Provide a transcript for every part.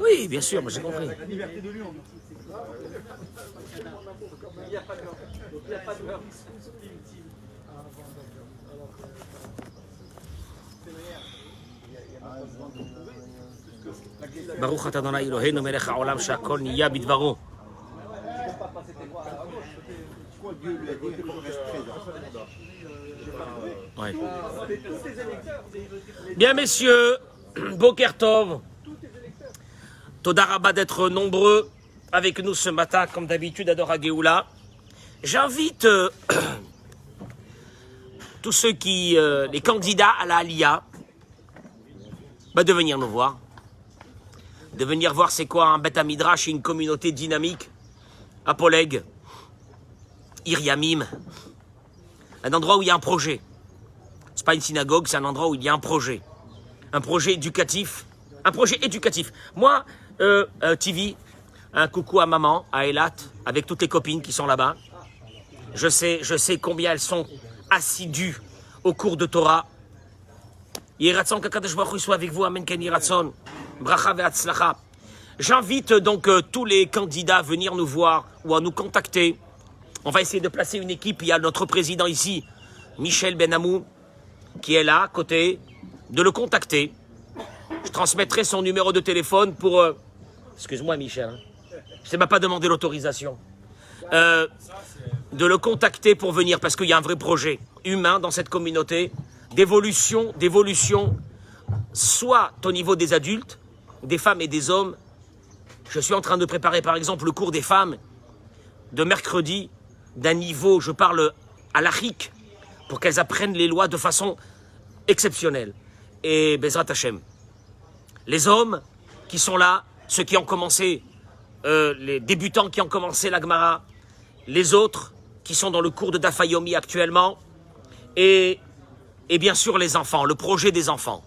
Oui, bien sûr, j'ai compris. La liberté de Lyon. Il n'y a pas de meurtre. Il n'y a pas de meurtre. ברוך אתה אדוני אלוהינו מלך העולם שהכל נהיה בדברו. Ouais. Bien messieurs, Boker Tov, Toda Rabba d'être nombreux avec nous ce matin, comme d'habitude à Dora Géoula. J'invite tous ceux qui, les candidats à la Aliyah, de venir nous voir. De venir voir c'est quoi un Beth Midrash et une communauté dynamique à Poleg, Iriamim, un endroit où il y a un projet. C'est pas une synagogue, c'est un endroit où il y a un projet éducatif, Moi, TV, un coucou à maman, à Elat, avec toutes les copines qui sont là-bas. Je sais combien elles sont assidues au cours de Torah. Yiratzon kakadosh baruch hu soit avec vous, amen ken yiratzon. Bracha ve'atzlacha. J'invite donc tous les candidats à venir nous voir ou à nous contacter. On va essayer de placer une équipe. Il y a notre président ici, Michel Benamou, qui est là, à côté, de le contacter. Je transmettrai son numéro de téléphone pour... Excuse-moi, Michel. Je ne t'ai même pas demandé l'autorisation. De le contacter pour venir, parce qu'il y a un vrai projet humain dans cette communauté, d'évolution, soit au niveau des adultes, des femmes et des hommes. Je suis en train de préparer, par exemple, le cours des femmes de mercredi, d'un niveau, je parle à l'achik, pour qu'elles apprennent les lois de façon exceptionnelle. Et Bezrat Hashem. Les hommes qui sont là, ceux qui ont commencé, les débutants qui ont commencé la Gemara, les autres qui sont dans le cours de Dafayomi actuellement, et bien sûr les enfants, le projet des enfants.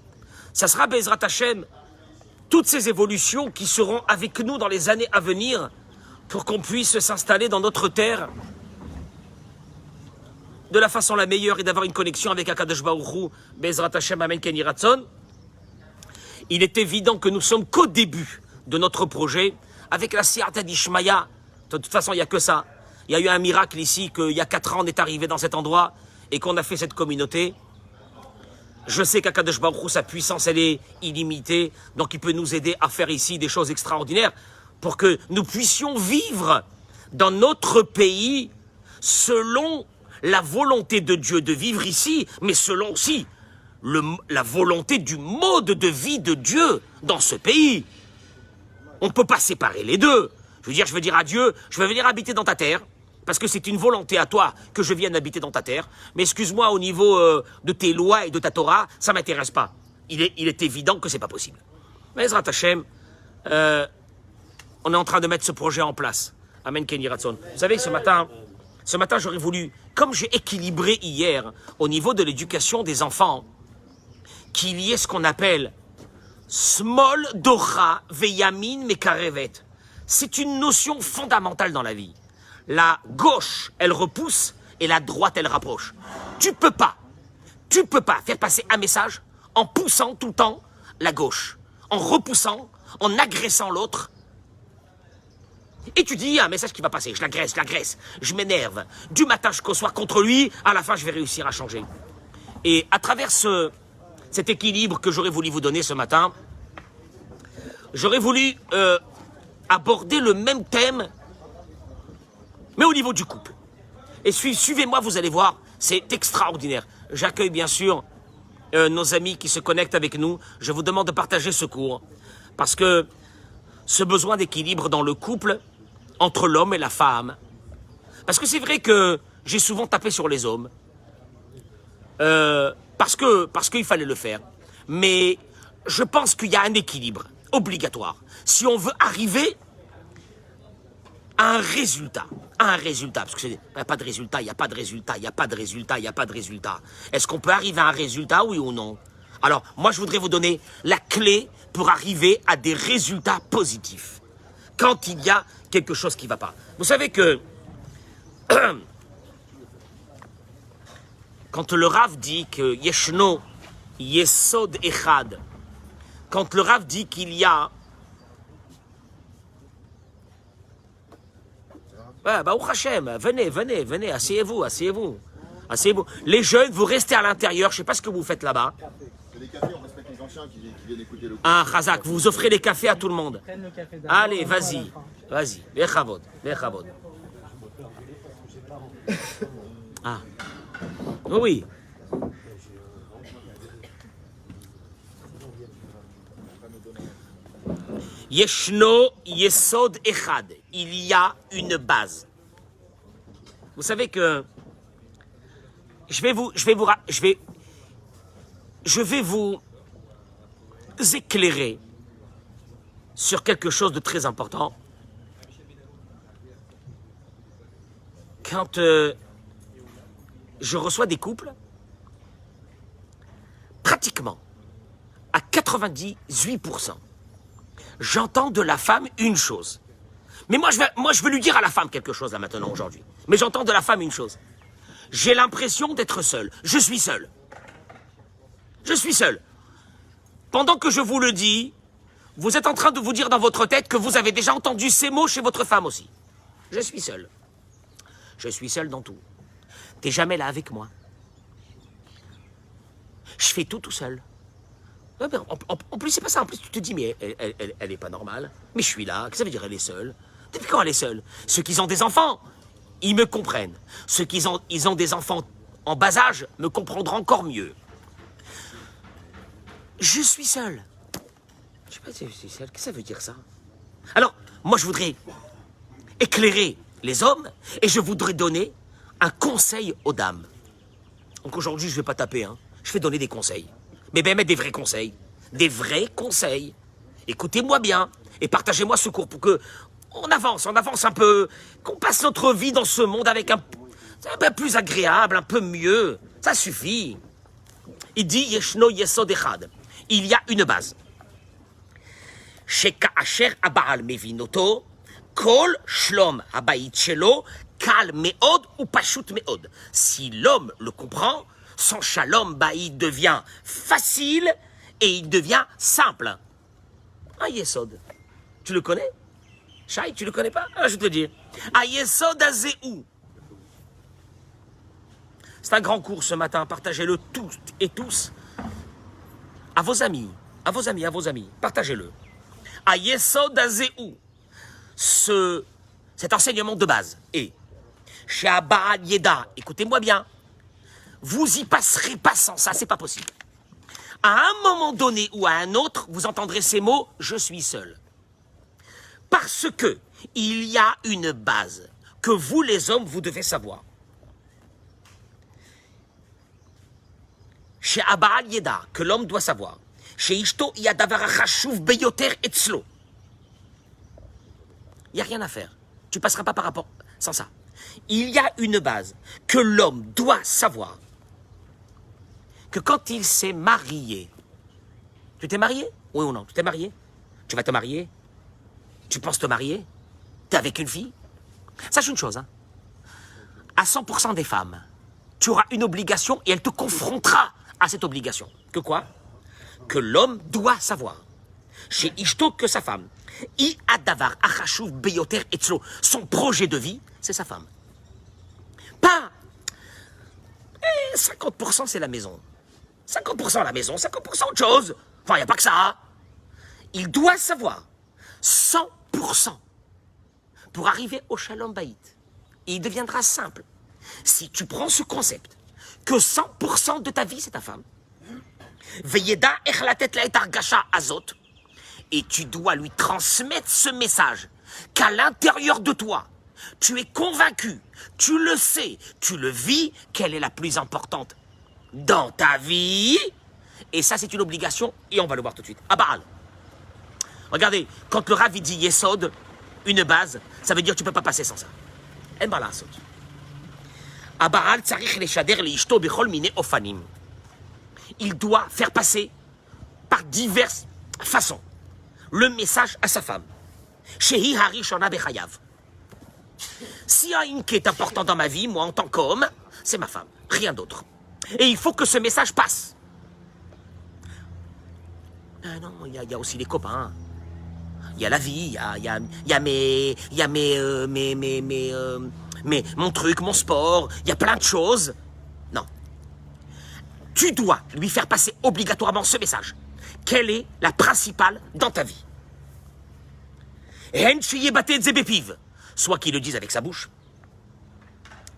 Ça sera Bezrat Hashem, toutes ces évolutions qui seront avec nous dans les années à venir pour qu'on puisse s'installer dans notre terre de la façon la meilleure et d'avoir une connexion avec Akadosh Baruch Hu, Bezrat Hashem, Amen Ken Yiratzon. Il est évident que nous sommes qu'au début de notre projet avec la Siyata d'Ishmaya. De toute façon, il n'y a que ça. Il y a eu un miracle ici qu'il y a 4 ans, on est arrivé dans cet endroit et qu'on a fait cette communauté. Je sais qu'Akadosh Baruch Hu, sa puissance, elle est illimitée. Donc, il peut nous aider à faire ici des choses extraordinaires pour que nous puissions vivre dans notre pays selon la volonté de Dieu de vivre ici, mais selon aussi la volonté du mode de vie de Dieu dans ce pays. On ne peut pas séparer les deux. Je veux dire à Dieu, je vais venir habiter dans ta terre, parce que c'est une volonté à toi que je vienne habiter dans ta terre. Mais excuse-moi, au niveau de tes lois et de ta Torah, ça ne m'intéresse pas. Il est évident que ce n'est pas possible. Mais Ezrat Hashem, on est en train de mettre ce projet en place. Amen Ken Yiratzon. Vous savez, ce matin, j'aurais voulu, comme j'ai équilibré hier au niveau de l'éducation des enfants, qu'il y ait ce qu'on appelle Smol Dora Veyamin Mekarevet. C'est une notion fondamentale dans la vie. La gauche, elle repousse et la droite, elle rapproche. Tu peux pas faire passer un message en poussant tout le temps la gauche, en repoussant, en agressant l'autre. Et tu dis, il y a un message qui va passer, je l'agresse, je m'énerve. Du matin jusqu'au soir contre lui, à la fin, je vais réussir à changer. Et à travers cet équilibre que j'aurais voulu vous donner ce matin, j'aurais voulu aborder le même thème, mais au niveau du couple. Et suivez-moi, vous allez voir, c'est extraordinaire. J'accueille bien sûr nos amis qui se connectent avec nous. Je vous demande de partager ce cours, parce que ce besoin d'équilibre dans le couple, entre l'homme et la femme, parce que c'est vrai que j'ai souvent tapé sur les hommes, parce qu'il fallait le faire. Mais je pense qu'il y a un équilibre obligatoire. Si on veut arriver à un résultat, parce qu'il n'y a pas de résultat, il n'y a pas de résultat, il n'y a pas de résultat, il n'y a pas de résultat. Est-ce qu'on peut arriver à un résultat, oui ou non? Alors, moi, je voudrais vous donner la clé pour arriver à des résultats positifs. Quand il y a quelque chose qui ne va pas. Vous savez que quand le Rav dit que Yeshno Yesod Echad, quand le Rav dit qu'il y a Ouais, bah, au Hachem, venez, asseyez-vous. Asseyez-vous. Les jeunes, vous restez à l'intérieur, je ne sais pas ce que vous faites là-bas. C'est les cafés, on respecte les anciens qui viennent écouter le cours. Ah, Khazak, vous offrez les cafés à tout le monde. Prenne le café d'abord. Allez, vas-y. Bechavod. Ah. Oui. Yeshno Yesod Echad. Il y a une base. Vous savez que je vais vous éclairer sur quelque chose de très important. Quand je reçois des couples, pratiquement à 98%, j'entends de la femme une chose. Mais moi, je veux lui dire à la femme quelque chose là maintenant, aujourd'hui. Mais j'entends de la femme une chose. J'ai l'impression d'être seul. Je suis seul. Pendant que je vous le dis, vous êtes en train de vous dire dans votre tête que vous avez déjà entendu ces mots chez votre femme aussi. Je suis seul. Je suis seul dans tout. T'es jamais là avec moi. Je fais tout seul. En plus, c'est pas ça. En plus, tu te dis, mais elle est pas normale. Mais je suis là. Qu'est-ce que ça veut dire, elle est seule? Depuis quand elle est seule? Ceux qui ont des enfants, ils me comprennent. Ceux qui ont des enfants en bas âge me comprendront encore mieux. Je suis seul. Je sais pas si je suis seul. Qu'est-ce que ça veut dire, ça? Alors, moi, je voudrais éclairer les hommes et je voudrais donner un conseil aux dames. Donc aujourd'hui, je vais pas taper, hein. Je vais donner des conseils. Mais mettre des vrais conseils. Des vrais conseils. Écoutez-moi bien et partagez-moi ce cours pour que on avance un peu, qu'on passe notre vie dans ce monde avec un peu plus agréable, un peu mieux. Ça suffit. Il dit Yeshno Yesod Echad. Il y a une base. Sheka Asher Abaal Mevinoto, Kol Shlom Habayit Shelo, Kal Meod ou Pashut Meod. Si l'homme le comprend, son Shalom Baïd devient facile et il devient simple. Un Yesod. Tu le connais? Shai, tu le connais pas? Ah, je vais te le dire. Un Yesod Azéou. C'est un grand cours ce matin. Partagez-le toutes et tous. À vos amis. Partagez-le. À Yesod Azéou. Cet enseignement de base. Et chez Abba Yeda, écoutez-moi bien. Vous y passerez pas sans ça, c'est pas possible. À un moment donné ou à un autre, vous entendrez ces mots, je suis seul. Parce que il y a une base que vous, les hommes, vous devez savoir. Chez Abba Yeda, que l'homme doit savoir. Chez Ishto, il y a davar chashuv beyoter etzlo. Il n'y a rien à faire. Tu passeras pas par rapport sans ça. Il y a une base que l'homme doit savoir. Que quand il s'est marié, tu t'es marié? Oui ou non? Tu t'es marié? Tu vas te marier? Tu penses te marier? T'es avec une fille? Sache une chose, hein. À 100% des femmes, tu auras une obligation et elle te confrontera à cette obligation. Que quoi? Que l'homme doit savoir. Chez Ishto, que sa femme. I adavar achashuv beyoter etzlo. Son projet de vie, c'est sa femme. Pas 50% c'est la maison. 50% la maison, 50% autre chose. Enfin, il n'y a pas que ça. Il doit savoir 100% pour arriver au Shalom Bayit. Et il deviendra simple. Si tu prends ce concept, que 100% de ta vie, c'est ta femme. Veyeda echlatet la et argasha azot. Et tu dois lui transmettre ce message qu'à l'intérieur de toi, tu es convaincu, tu le sais, tu le vis, qu'elle est la plus importante dans ta vie. Et ça, c'est une obligation, et on va le voir tout de suite. À Baal. Regardez, quand le Rav dit Yesod, une base, ça veut dire que tu ne peux pas passer sans ça. En bala asot. À Baal, tzarich leshader leishto bechol mine ofanim. Il doit faire passer par diverses façons le message à sa femme. Shehi harishona bechayav. S'il y a une qui est importante dans ma vie, moi en tant qu'homme, c'est ma femme, rien d'autre. Et il faut que ce message passe. Ah non, il y a aussi les copains. Il y a la vie, il y a mon truc, mon sport, il y a plein de choses. Non. Tu dois lui faire passer obligatoirement ce message. Quelle est la principale dans ta vie? Soit qu'il le dise avec sa bouche.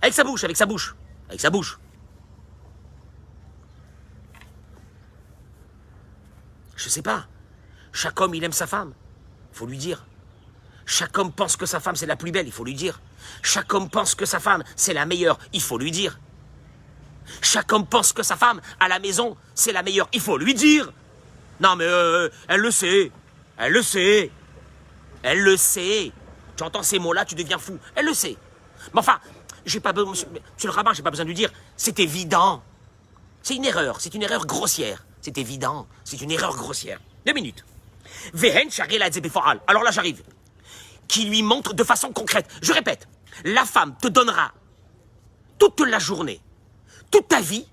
Avec sa bouche, avec sa bouche, avec sa bouche. Je sais pas. Chaque homme, il aime sa femme. Il faut lui dire. Chaque homme pense que sa femme, c'est la plus belle. Il faut lui dire. Chaque homme pense que sa femme, c'est la meilleure. Il faut lui dire. Chaque homme pense que sa femme, à la maison, c'est la meilleure. Il faut lui dire. Non, mais elle le sait. Elle le sait. Elle le sait. Tu entends ces mots-là, tu deviens fou. Elle le sait. Mais enfin, j'ai pas besoin, monsieur le rabbin, j'ai pas besoin de lui dire. C'est évident. C'est une erreur grossière. C'est évident. C'est une erreur grossière. 2 minutes. Alors là, j'arrive. Qui lui montre de façon concrète. Je répète, la femme te donnera toute la journée, toute ta vie,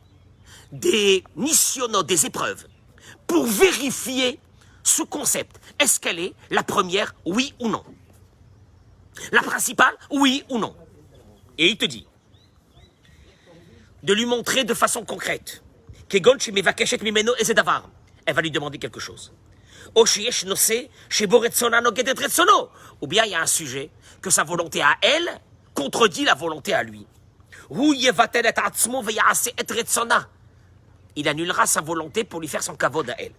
des missionnos, des épreuves, pour vérifier ce concept. Est-ce qu'elle est la première, oui ou non? La principale, oui ou non? Et il te dit de lui montrer de façon concrète. Elle va lui demander quelque chose. Ou bien il y a un sujet que sa volonté à elle contredit la volonté à lui. Il annulera sa volonté pour lui faire son kavod à elle.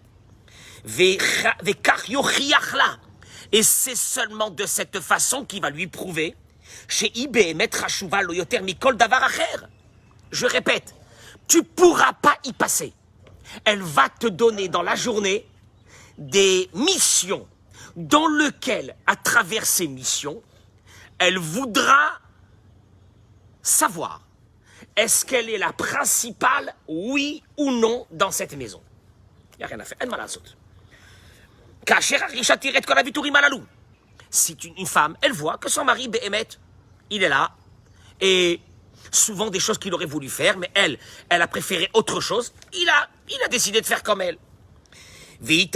Et c'est seulement de cette façon qu'il va lui prouver. Je répète, tu ne pourras pas y passer. Elle va te donner dans la journée des missions dans lesquelles, à travers ces missions, elle voudra savoir est-ce qu'elle est la principale, oui ou non, dans cette maison. Il n'y a rien à faire. Elle m'a la saute. Si une femme, elle voit que son mari, Béhémet, il est là, et souvent des choses qu'il aurait voulu faire, mais elle a préféré autre chose, il a décidé de faire comme elle. Et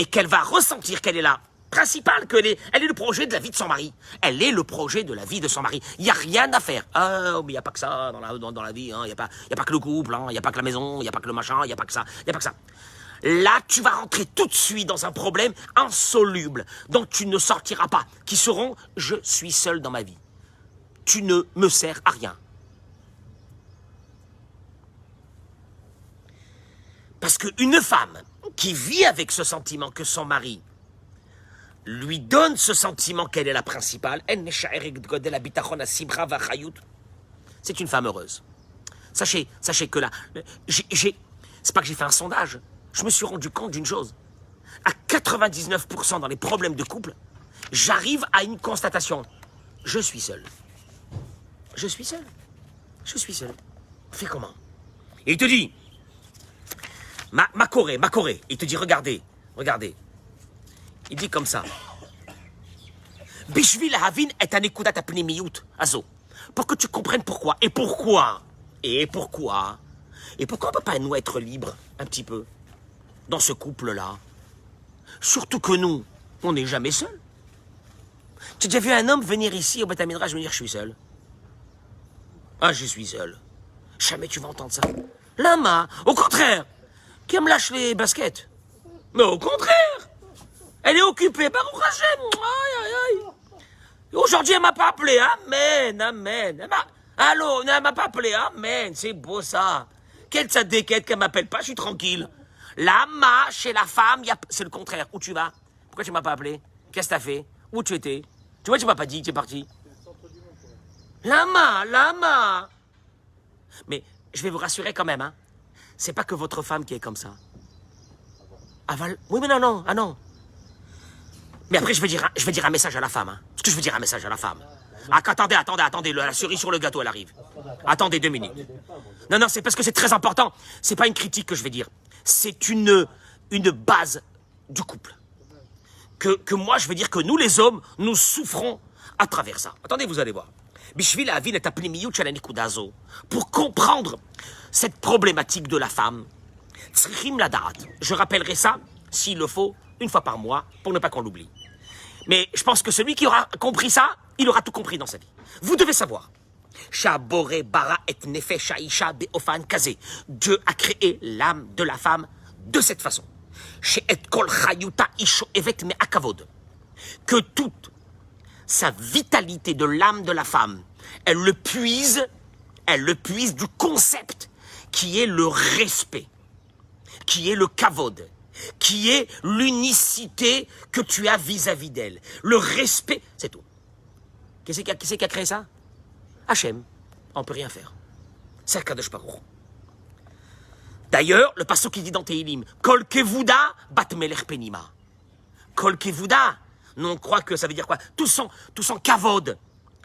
qu'elle va ressentir qu'elle est la principale, elle est le projet de la vie de son mari. Elle est le projet de la vie de son mari. Il n'y a rien à faire. Ah, mais il n'y a pas que ça dans la vie. Hein. Il n'y a pas que le couple, hein. Il n'y a pas que la maison, il n'y a pas que le machin, il n'y a pas que ça. Il n'y a pas que ça. Là, tu vas rentrer tout de suite dans un problème insoluble dont tu ne sortiras pas, qui seront « je suis seul dans ma vie ». Tu ne me sers à rien. Parce qu'une femme qui vit avec ce sentiment que son mari lui donne ce sentiment qu'elle est la principale, c'est une femme heureuse. Sachez que là, c'est pas que j'ai fait un sondage, je me suis rendu compte d'une chose. À 99% dans les problèmes de couple, j'arrive à une constatation. Je suis seul. Je suis seul. Je suis seul. Fais comment? Et il te dit, ma Corée. Il te dit, regardez. Il dit comme ça. Bishvil havin est un ekudat apnimiyut, azo. Pour que tu comprennes pourquoi. Et pourquoi on ne peut pas nous être libres un petit peu dans ce couple-là? Surtout que nous, on n'est jamais seuls. Tu as déjà vu un homme venir ici au Beth Midrash me dire je suis seul? Ah, je suis seul. Jamais tu vas entendre ça. Lama, au contraire, qui me lâche les baskets. Mais au contraire, elle est occupée. Baruch Hashem. Aïe. Aujourd'hui, elle m'a pas appelé. Amen. Allô, elle m'a pas appelé. Amen. C'est beau ça. Quelle tzadékette qu'elle m'appelle pas, je suis tranquille. Lama, chez la femme, c'est le contraire. Où tu vas? Pourquoi tu m'as pas appelé? Qu'est-ce que t'as fait? Où tu étais? Tu vois, tu m'as pas dit que tu es parti. Lama. Mais je vais vous rassurer quand même, hein. C'est pas que votre femme qui est comme ça. Oui, mais non. Ah non. Mais après, je vais dire un message à la femme, hein. Parce que je veux dire un message à la femme. Ah, attendez, la cerise sur le gâteau, elle arrive. Attendez 2 minutes. Non, c'est parce que c'est très important. C'est pas une critique que je vais dire. C'est une base du couple. Que moi, je veux dire que nous, les hommes, nous souffrons à travers ça. Attendez, vous allez voir. Pour comprendre cette problématique de la femme, je rappellerai ça, s'il le faut, une fois par mois, pour ne pas qu'on l'oublie. Mais je pense que celui qui aura compris ça, il aura tout compris dans sa vie. Vous devez savoir. Dieu a créé l'âme de la femme de cette façon. Que toute sa vitalité de l'âme de la femme, elle le puise du concept qui est le respect, qui est le kavod, qui est l'unicité que tu as vis-à-vis d'elle. Le respect, c'est tout. Qui c'est qui a créé ça? Hachem. On ne peut rien faire. C'est Akadosh Baruch. D'ailleurs, le passage qui dit dans Tehilim, Kol kevuda bat melech penima. Kol kevuda. Nous, on croit que ça veut dire quoi? Tout son kavod.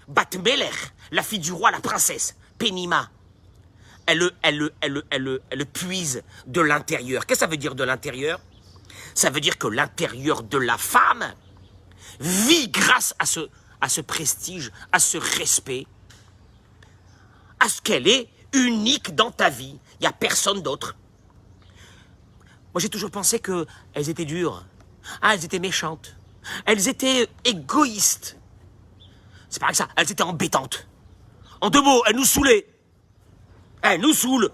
Bat melech, la fille du roi, la princesse. Penima. Elle le puise de l'intérieur. Qu'est-ce que ça veut dire de l'intérieur? Ça veut dire que l'intérieur de la femme vit grâce à ce prestige, à ce respect, à ce qu'elle est unique dans ta vie. Il n'y a personne d'autre. Moi, j'ai toujours pensé qu'elles étaient dures. Ah, elles étaient méchantes. Elles étaient égoïstes. C'est pas que ça. Elles étaient embêtantes. En deux mots, elles nous saoulaient. Elles nous saoulent.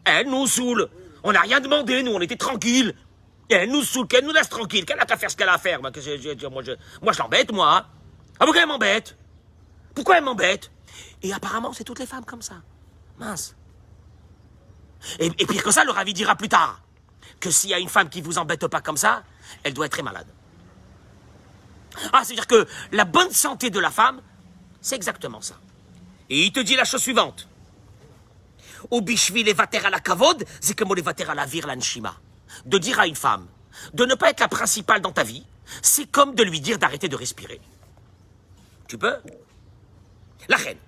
Elles nous saoulent. On n'a rien demandé, nous, on était tranquilles. Et elle nous saoule, qu'elle nous laisse tranquille. Qu'elle a qu'à faire ce qu'elle a à faire. Moi, je l'embête, moi. Ah, pourquoi elle m'embête? Pourquoi elle m'embête? Et apparemment, c'est toutes les femmes comme ça. Mince. Et pire que ça, le ravi dira plus tard que s'il y a une femme qui vous embête pas comme ça, elle doit être très malade. Ah, c'est-à-dire que la bonne santé de la femme, c'est exactement ça. Et il te dit la chose suivante. Au bishvi levater à la kavod, c'est comme levater à la vir l'anshima. De dire à une femme de ne pas être la principale dans ta vie, c'est comme de lui dire d'arrêter de respirer. Tu peux? La reine.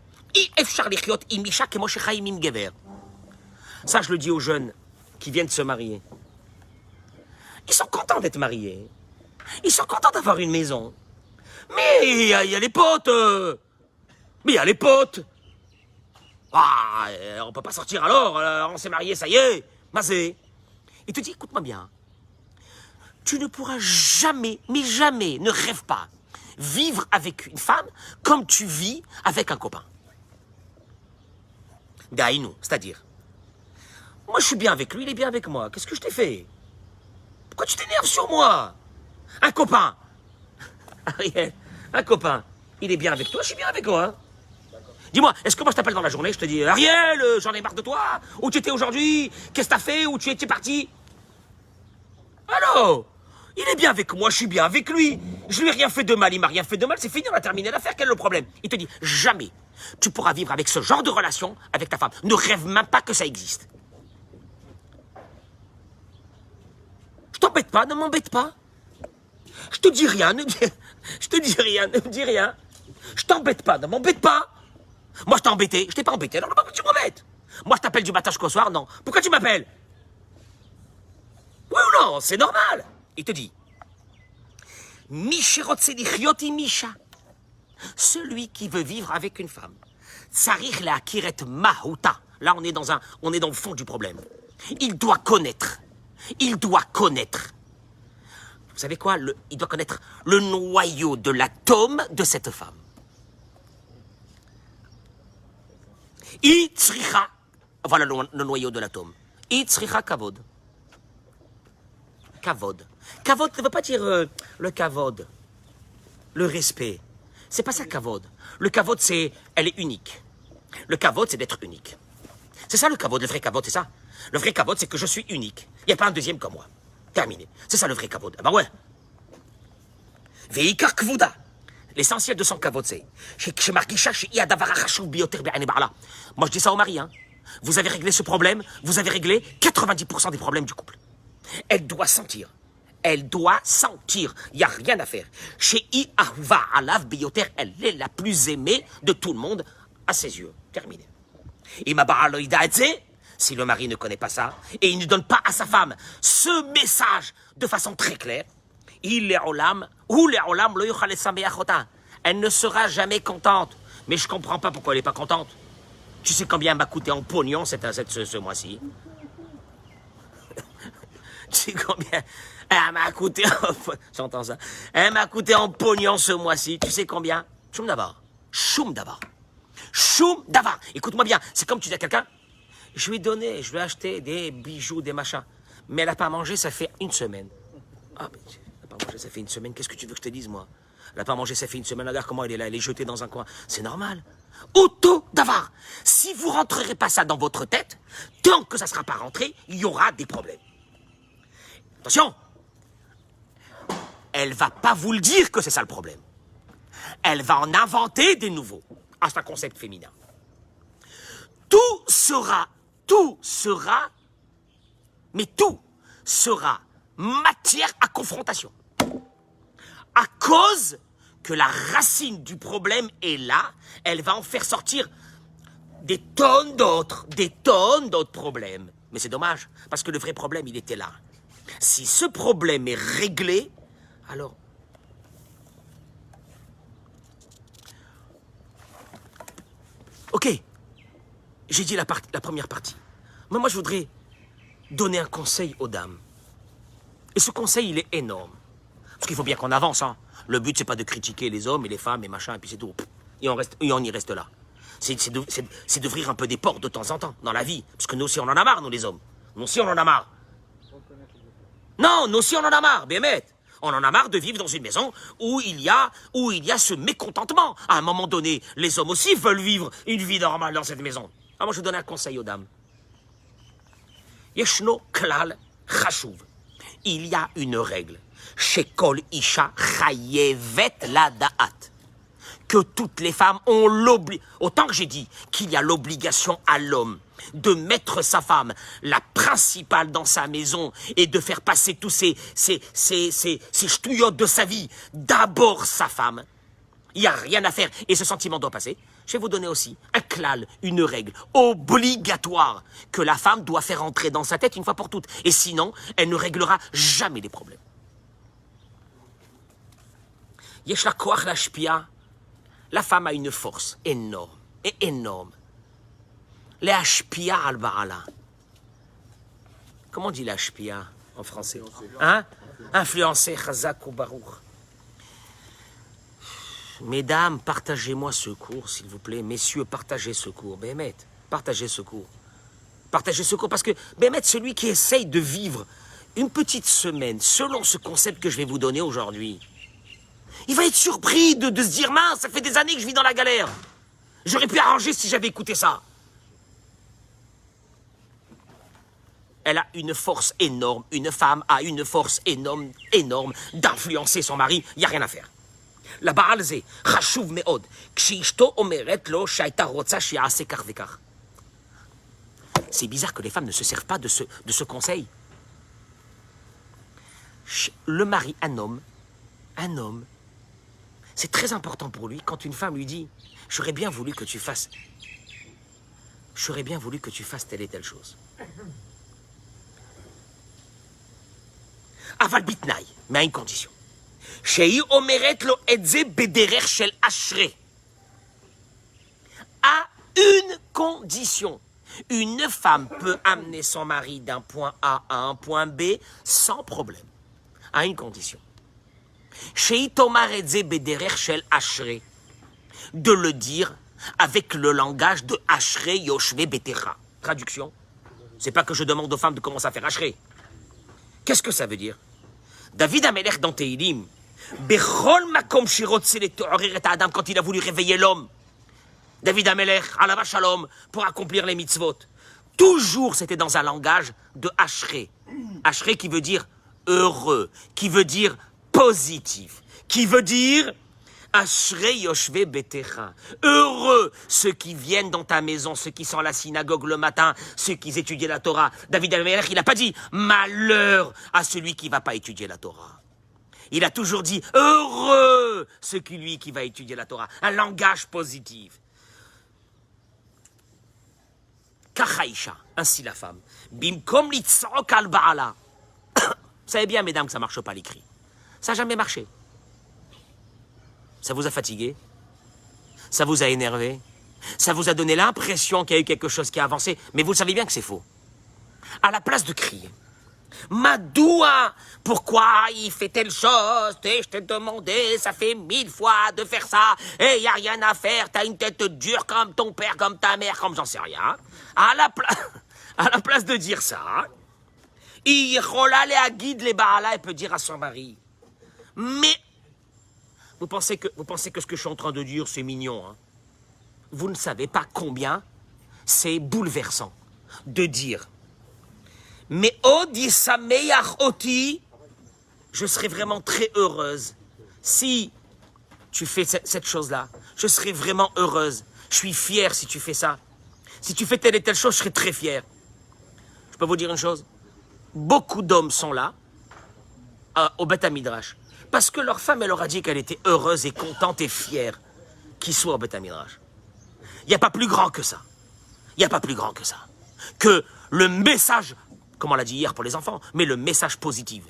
Ça, je le dis aux jeunes qui viennent de se marier. Ils sont contents d'être mariés. Ils sont contents d'avoir une maison. Mais il y a les potes. Mais il y a les potes. Ah, on peut pas sortir alors. On s'est marié, ça y est. Mazé. Il te dit, écoute-moi bien. Tu ne pourras jamais, mais jamais, ne rêve pas, vivre avec une femme comme tu vis avec un copain. Daïnou, c'est-à-dire, moi je suis bien avec lui, il est bien avec moi. Qu'est-ce que je t'ai fait? Pourquoi tu t'énerves sur moi? Un copain. Ariel, un copain. Il est bien avec toi, je suis bien avec toi. Dis-moi, est-ce que moi je t'appelle dans la journée, je te dis, Ariel, j'en ai marre de toi. Où tu étais aujourd'hui? Qu'est-ce que t'as fait? Où tu es parti? Alors, il est bien avec moi, je suis bien avec lui. Je lui ai rien fait de mal, il m'a rien fait de mal, c'est fini, on a terminé l'affaire, quel est le problème? Il te dit, jamais tu pourras vivre avec ce genre de relation avec ta femme. Ne rêve même pas que ça existe. Je t'embête pas, ne m'embête pas. Je te dis rien, je te dis rien, ne me dis rien. Je t'embête pas, ne m'embête pas. Moi je t'ai embêté, je t'ai pas embêté, alors pourquoi tu m'embêtes? Moi je t'appelle du matin jusqu'au soir, non. Pourquoi tu m'appelles? Oui ou non, c'est normal. Il te dit, Misha, celui qui veut vivre avec une femme, Tsarich la kiret mahuta. Là, on est dans le fond du problème. Il doit connaître. Il doit connaître. Vous savez quoi? Il doit connaître le noyau de l'atome de cette femme. Itzricha. Voilà le noyau de l'atome. Itzricha kavod. Kavod. Kavod, ça ne veut pas dire le kavod, le respect. C'est pas ça, kavod. Le kavod, c'est, elle est unique. Le kavod, c'est d'être unique. C'est ça le kavod, le vrai kavod, c'est ça. Le vrai kavod, c'est que je suis unique. Il n'y a pas un deuxième comme moi. Terminé. C'est ça le vrai kavod. Ah bah ouais. Veikar kvuda. L'essentiel de son kavod, c'est moi, je dis ça au mari. Hein. Vous avez réglé ce problème, vous avez réglé 90% des problèmes du couple. Elle doit sentir. Elle doit sentir. Il n'y a rien à faire. Chez Iahuva Alav Bioter, elle est la plus aimée de tout le monde à ses yeux. Terminé. Si le mari ne connaît pas ça, et il ne donne pas à sa femme ce message de façon très claire, elle ne sera jamais contente. Mais je ne comprends pas pourquoi elle n'est pas contente. Tu sais combien elle m'a coûté en pognon ce mois-ci? Tu sais combien? Elle m'a coûté, j'entends ça, elle m'a coûté en pognon ce mois-ci, tu sais combien? Choum d'abord. Choum d'abord. Choum d'abord. Écoute-moi bien, c'est comme tu dis à quelqu'un, je lui ai donné, je lui ai acheté des bijoux, des machins, mais elle n'a pas mangé, ça fait une semaine. Ah, mais elle n'a pas mangé, ça fait une semaine, qu'est-ce que tu veux que je te dise, moi? Elle n'a pas mangé, ça fait une semaine, regarde comment elle est là, elle est jetée dans un coin. C'est normal. Auto d'avoir. Si vous rentrerez pas ça dans votre tête, tant que ça ne sera pas rentré, il y aura des problèmes. Attention, elle va pas vous le dire que c'est ça le problème. Elle va en inventer des nouveaux. Ah, c'est un concept féminin. Tout sera, mais tout sera matière à confrontation. À cause que la racine du problème est là, elle va en faire sortir des tonnes d'autres problèmes. Mais c'est dommage, parce que le vrai problème, il était là. Si ce problème est réglé, alors... Ok, j'ai dit la première partie. Mais moi, je voudrais donner un conseil aux dames. Et ce conseil, il est énorme. Parce qu'il faut bien qu'on avance, hein. Le but, c'est pas de critiquer les hommes et les femmes et machin, et puis c'est tout. Et on y reste là. C'est d'ouvrir un peu des portes de temps en temps dans la vie. Parce que nous aussi, on en a marre, nous les hommes. Nous aussi, on en a marre. Non, nous aussi, on en a marre, Bémet. On en a marre de vivre dans une maison où il y a ce mécontentement. À un moment donné, les hommes aussi veulent vivre une vie normale dans cette maison. Alors moi, je donne un conseil aux dames. Yeshno klal chashuv. Il y a une règle. Shekol isha chayevet la da'at. Que toutes les femmes ont l'obligation. Autant que j'ai dit qu'il y a l'obligation à l'homme de mettre sa femme, la principale dans sa maison, et de faire passer tous ces ch'touillottes de sa vie, d'abord sa femme. Il n'y a rien à faire, et ce sentiment doit passer. Je vais vous donner aussi un klal, une règle obligatoire que la femme doit faire entrer dans sa tête une fois pour toutes. Et sinon, elle ne réglera jamais les problèmes. Yesh la koach lashpia. La femme a une force énorme, et énorme. L'ashpia al ba'ala. Comment on dit l'ashpia en français? Hein? Influencer, chazak ou baruch. Mesdames, partagez-moi ce cours, s'il vous plaît. Messieurs, partagez ce cours. Bémet, partagez ce cours. Partagez ce cours, parce que Bémet, celui qui essaye de vivre une petite semaine selon ce concept que je vais vous donner aujourd'hui, il va être surpris de se dire, mince, ça fait des années que je vis dans la galère. J'aurais pu arranger si j'avais écouté ça. Elle a une force énorme. Une femme a une force énorme d'influencer son mari. Il n'y a rien à faire. La Baal ze, chashuv meod, kshishto omeret lo shaita rotsa shiase kar vekar. C'est bizarre que les femmes ne se servent pas de ce conseil. Le mari, un homme, c'est très important pour lui quand une femme lui dit « J'aurais bien voulu que tu fasses telle et telle chose. » Aval bitnaï, mais à une condition. Shei omeret lo etze bederech shel ashre. À une condition. Une femme peut amener son mari d'un point A à un point B sans problème. À une condition. De le dire avec le langage de Ashre Yoshve Betera. Traduction. C'est pas que je demande aux femmes de commencer à faire Ashre. Qu'est-ce que ça veut dire? David Amelech dans Tehilim, Bechol Makom Shirotse le Adam, quand il a voulu réveiller l'homme. David Amelech, Alava Shalom, pour accomplir les mitzvot. Toujours c'était dans un langage de Ashre. Ashre qui veut dire heureux, qui veut dire positif, qui veut dire Ashrei Yoshve Betecha. Heureux ceux qui viennent dans ta maison, ceux qui sont à la synagogue le matin, ceux qui étudient la Torah. David Amelech, il n'a pas dit malheur à celui qui ne va pas étudier la Torah. Il a toujours dit heureux celui qui va étudier la Torah. Un langage positif. Kachaïcha, ainsi la femme. Bimkom litzok al ba'ala. Vous savez bien, mesdames, que ça ne marche pas l'écrit. Ça n'a jamais marché. Ça vous a fatigué? Ça vous a énervé? Ça vous a donné l'impression qu'il y a eu quelque chose qui a avancé? Mais vous savez bien que c'est faux. À la place de crier, Madoua, pourquoi il fait telle chose? Et je t'ai demandé, ça fait 1000 fois de faire ça, et y a rien à faire, t'as une tête dure comme ton père, comme ta mère, comme j'en sais rien. À la place de dire ça, il relâle à guide les Baala et peut dire à son mari, mais vous pensez que ce que je suis en train de dire, c'est mignon, hein? Vous ne savez pas combien c'est bouleversant de dire, mais Odi Sameyach Oti, je serais vraiment très heureuse si tu fais cette chose-là. Je serais vraiment heureuse. Je suis fière si tu fais ça. Si tu fais telle et telle chose, je serais très fière. Je peux vous dire une chose? Beaucoup d'hommes sont là, au Beth Midrash, parce que leur femme, elle leur a dit qu'elle était heureuse et contente et fière qu'ils soient au Beth Midrash. Il n'y a pas plus grand que ça. Il n'y a pas plus grand que ça. Que le message, comme on l'a dit hier pour les enfants, mais le message positif.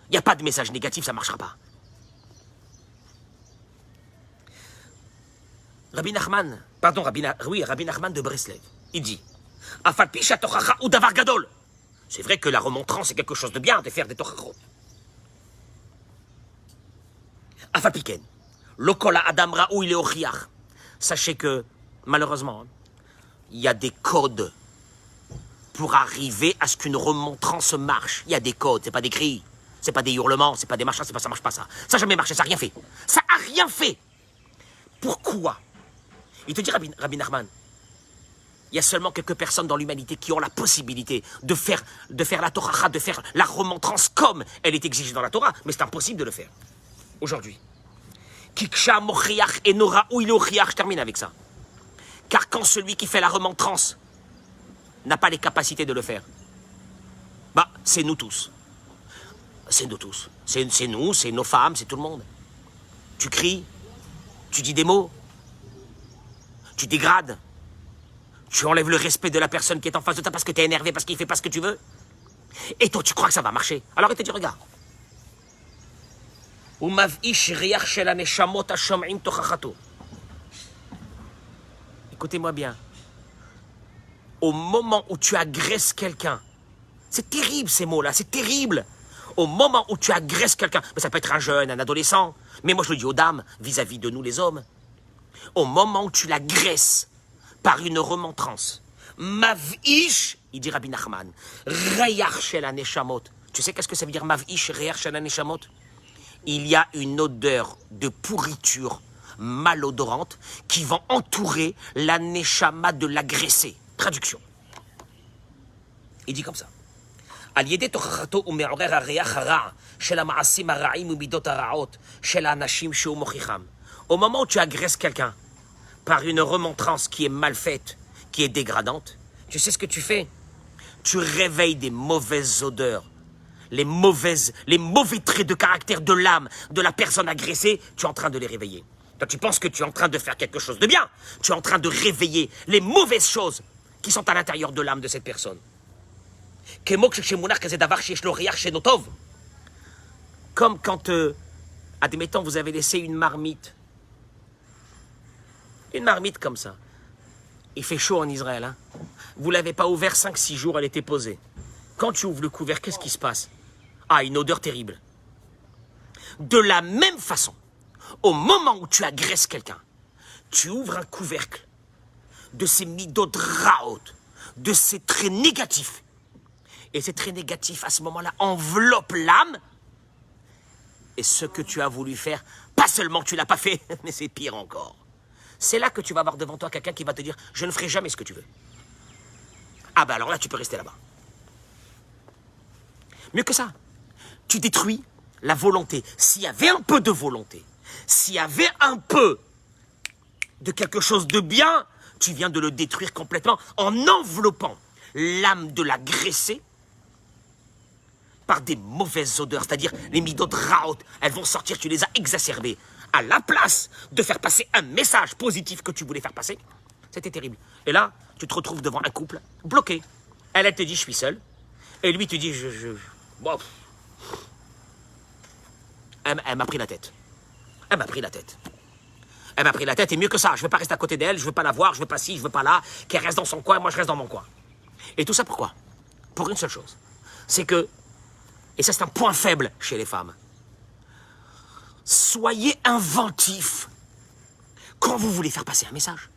Il n'y a pas de message négatif, ça ne marchera pas. Rabbi Nachman de Breslev, il dit, c'est vrai que la remontrance, c'est quelque chose de bien, de faire des torachot. Afalpiken, lokola adam raou il est ochiach. Sachez que, malheureusement, il y a des codes pour arriver à ce qu'une remontrance marche. Il y a des codes, c'est pas des cris, c'est pas des hurlements, c'est pas des machins, ça marche pas ça. Ça n'a jamais marché, ça n'a rien fait. Ça a rien fait. Pourquoi? Il te dit, Rabbi Nachman, il y a seulement quelques personnes dans l'humanité qui ont la possibilité de faire la Torah, de faire la remontrance comme elle est exigée dans la Torah, mais c'est impossible de le faire. Aujourd'hui. Kiksha mochiach et nora ou il je termine avec ça. Car quand celui qui fait la remontrance n'a pas les capacités de le faire, bah, c'est nous tous. C'est nous tous. C'est nous, c'est nos femmes, c'est tout le monde. Tu cries, tu dis des mots, tu dégrades, tu enlèves le respect de la personne qui est en face de toi parce que tu es énervé, parce qu'il fait pas ce que tu veux. Et toi, tu crois que ça va marcher. Alors il te dit, regarde. Écoutez-moi bien. Au moment où tu agresses quelqu'un, c'est terrible ces mots-là, c'est terrible. Au moment où tu agresses quelqu'un, ça peut être un jeune, un adolescent, mais moi je le dis aux dames, vis-à-vis de nous les hommes. Au moment où tu l'agresses par une remontrance, Mav'ish, il dit Rabbi Nachman, Reyach shel haneshamot. Tu sais qu'est-ce que ça veut dire Mav'ish, Reyach shel haneshamot? Il y a une odeur de pourriture malodorante qui va entourer la neshama de l'agressé. Traduction. Il dit comme ça. Au moment où tu agresses quelqu'un par une remontrance qui est mal faite, qui est dégradante, tu sais ce que tu fais? Tu réveilles des mauvaises odeurs, les mauvais traits de caractère de l'âme de la personne agressée, tu es en train de les réveiller. Toi, tu penses que tu es en train de faire quelque chose de bien. Tu es en train de réveiller les mauvaises choses qui sont à l'intérieur de l'âme de cette personne. Comme quand, admettons, vous avez laissé une marmite comme ça. Il fait chaud en Israël. Hein? Vous ne l'avez pas ouvert 5-6 jours, elle était posée. Quand tu ouvres le couvercle, qu'est-ce qui se passe? Ah, une odeur terrible. De la même façon, au moment où tu agresses quelqu'un, tu ouvres un couvercle de ces midot raot, de ces traits négatifs. Et ces traits négatifs, à ce moment-là, enveloppent l'âme. Et ce que tu as voulu faire, pas seulement tu ne l'as pas fait, mais c'est pire encore. C'est là que tu vas avoir devant toi quelqu'un qui va te dire « Je ne ferai jamais ce que tu veux. » Ah ben alors là, tu peux rester là-bas. Mieux que ça, tu détruis la volonté. S'il y avait un peu de volonté, s'il y avait un peu de quelque chose de bien, tu viens de le détruire complètement en enveloppant l'âme de l'agressé par des mauvaises odeurs, c'est-à-dire les midot raot, elles vont sortir, tu les as exacerbées. À la place de faire passer un message positif que tu voulais faire passer, c'était terrible. Et là, tu te retrouves devant un couple bloqué. Elle te dit, je suis seule. Et lui te dit, bon. Elle m'a pris la tête. Elle m'a pris la tête. Elle m'a pris la tête, et mieux que ça, je ne veux pas rester à côté d'elle, je ne veux pas la voir, je ne veux pas ci, je ne veux pas là, qu'elle reste dans son coin, moi je reste dans mon coin. Et tout ça pourquoi? Pour une seule chose. C'est que Et ça, c'est un point faible chez les femmes. Soyez inventifs quand vous voulez faire passer un message.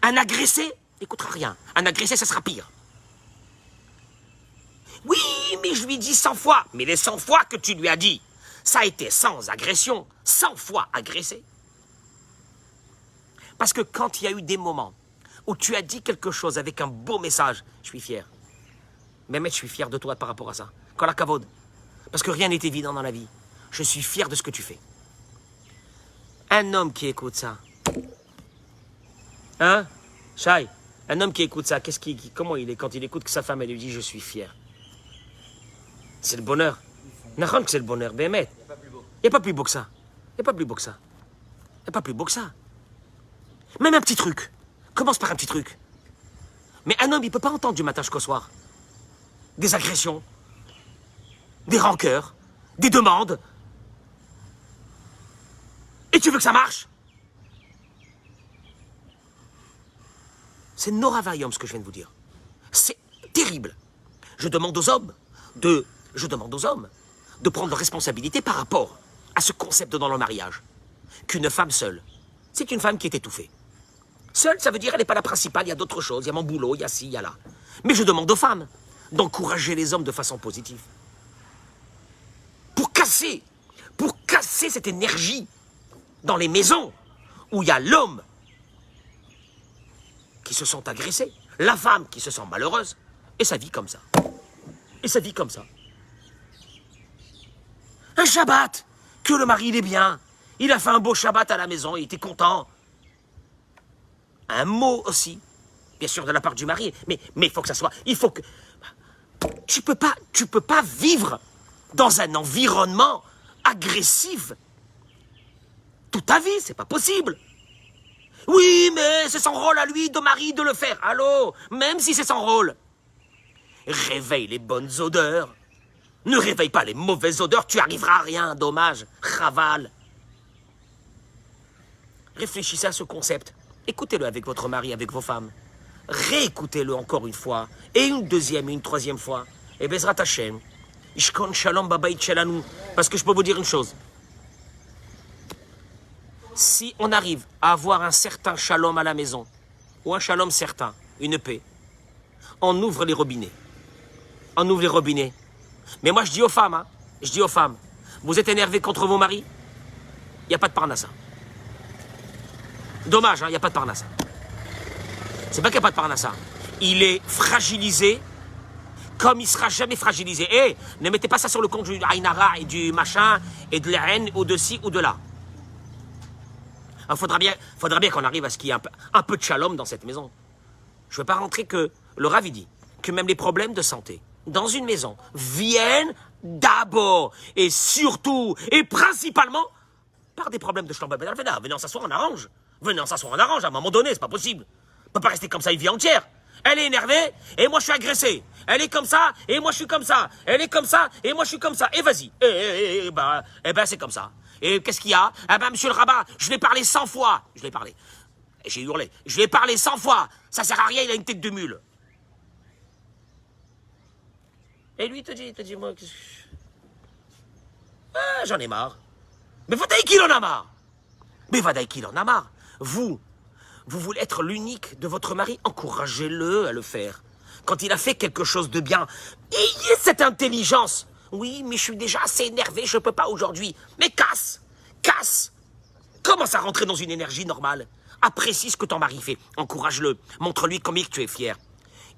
Un agressé n'écoutera rien. Un agressé, ça sera pire. Oui, mais je lui dis 100 fois. Mais les 100 fois que tu lui as dit, ça a été sans agression, 100 fois agressé. Parce que quand il y a eu des moments où tu as dit quelque chose avec un beau message, je suis fier. Mehmet, je suis fier de toi par rapport à ça. Kol hakavod. Parce que rien n'est évident dans la vie. Je suis fier de ce que tu fais. Un homme qui écoute ça. Hein, Shai, un homme qui écoute ça, comment il est quand il écoute que sa femme elle lui dit je suis fier. C'est le bonheur. N'importe que c'est le bonheur, Bémet. Il n'y a pas plus beau que ça. Il n'y a pas plus beau que ça. Il n'y a pas plus beau que ça. Même un petit truc. Commence par un petit truc. Mais un homme, il ne peut pas entendre du matin jusqu'au soir. Des agressions, des rancœurs, des demandes. Et tu veux que ça marche? C'est Noravayom ce que je viens de vous dire. C'est terrible. Je demande aux hommes de prendre leurs responsabilités par rapport à ce concept dans le mariage. Qu'une femme seule, c'est une femme qui est étouffée. Seule, ça veut dire elle n'est pas la principale, il y a d'autres choses, il y a mon boulot, il y a ci, il y a là. Mais je demande aux femmes d'encourager les hommes de façon positive. Pour casser cette énergie dans les maisons où il y a l'homme qui se sent agressé, la femme qui se sent malheureuse, et ça vit comme ça. Et ça vit comme ça. Un Shabbat, que le mari il est bien, il a fait un beau Shabbat à la maison, il était content. Un mot aussi, bien sûr de la part du mari, mais il faut que ça soit, il faut que... Tu peux pas vivre dans un environnement agressif toute ta vie, c'est pas possible. Oui, mais c'est son rôle à lui de mari de le faire. Allô, même si c'est son rôle. Réveille les bonnes odeurs. Ne réveille pas les mauvaises odeurs, tu arriveras à rien, dommage. Raval. Réfléchissez à ce concept. Écoutez-le avec votre mari, avec vos femmes. Réécoutez-le encore une fois, et une deuxième, et une troisième fois. Et Bezrat Hashem, Ishkon Shalom Babayit Shelanu. Parce que je peux vous dire une chose. Si on arrive à avoir un certain shalom à la maison, ou un shalom certain, une paix, on ouvre les robinets. On ouvre les robinets. Mais moi je dis aux femmes, vous êtes énervés contre vos maris, il n'y a pas de parnassa. Dommage, il n'y a pas de parnassa. C'est pas qu'il n'y a pas de parnassa. Il est fragilisé comme il ne sera jamais fragilisé. Et ne mettez pas ça sur le compte du Ainara et du machin et de la haine ou de ci ou de là. Il faudra bien qu'on arrive à ce qu'il y ait un peu de shalom dans cette maison. Je ne veux pas rentrer que le Rav dit que même les problèmes de santé dans une maison viennent d'abord et surtout et principalement par des problèmes de shalom. Venez, on s'assoit, on arrange. Venez, on s'assoit, on arrange. À un moment donné, c'est pas possible. On peut pas rester comme ça une vie entière. Elle est énervée et moi je suis agressé. Elle est comme ça et moi je suis comme ça. Elle est comme ça et moi je suis comme ça. Et vas-y. Eh ben c'est comme ça. Et qu'est-ce qu'il y a? Ah ben monsieur le rabbin, je l'ai parlé 100 fois. Je l'ai parlé. J'ai hurlé. Je l'ai parlé 100 fois. Ça sert à rien, il a une tête de mule. Et lui, il te dit, moi, j'en ai marre. Mais vadaï qu'il en a marre. Mais vadaï qu'il en a marre. Vous voulez être l'unique de votre mari, encouragez-le à le faire. Quand il a fait quelque chose de bien, ayez cette intelligence. Oui, mais je suis déjà assez énervé, je ne peux pas aujourd'hui. Mais casse. Commence à rentrer dans une énergie normale. Apprécie ce que ton mari fait. Encourage-le. Montre-lui combien tu es fier.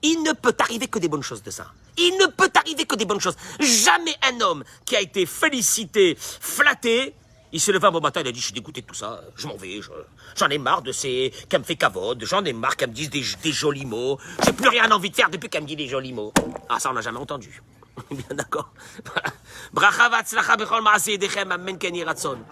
Il ne peut t'arriver que des bonnes choses de ça. Il ne peut t'arriver que des bonnes choses. Jamais un homme qui a été félicité, flatté, il s'est levé un bon matin, il a dit, je suis dégoûté de tout ça, je m'en vais, j'en ai marre de ces... qu'elle me fait cavode, j'en ai marre qu'elle me dise des jolis mots, j'ai plus rien envie de faire depuis qu'elle me dit des jolis mots. Ah, ça on n'a jamais entendu. Bien d'accord. Bracha v'atzlacha b'chol ma'aseh yedechem, amen ken yiratzon.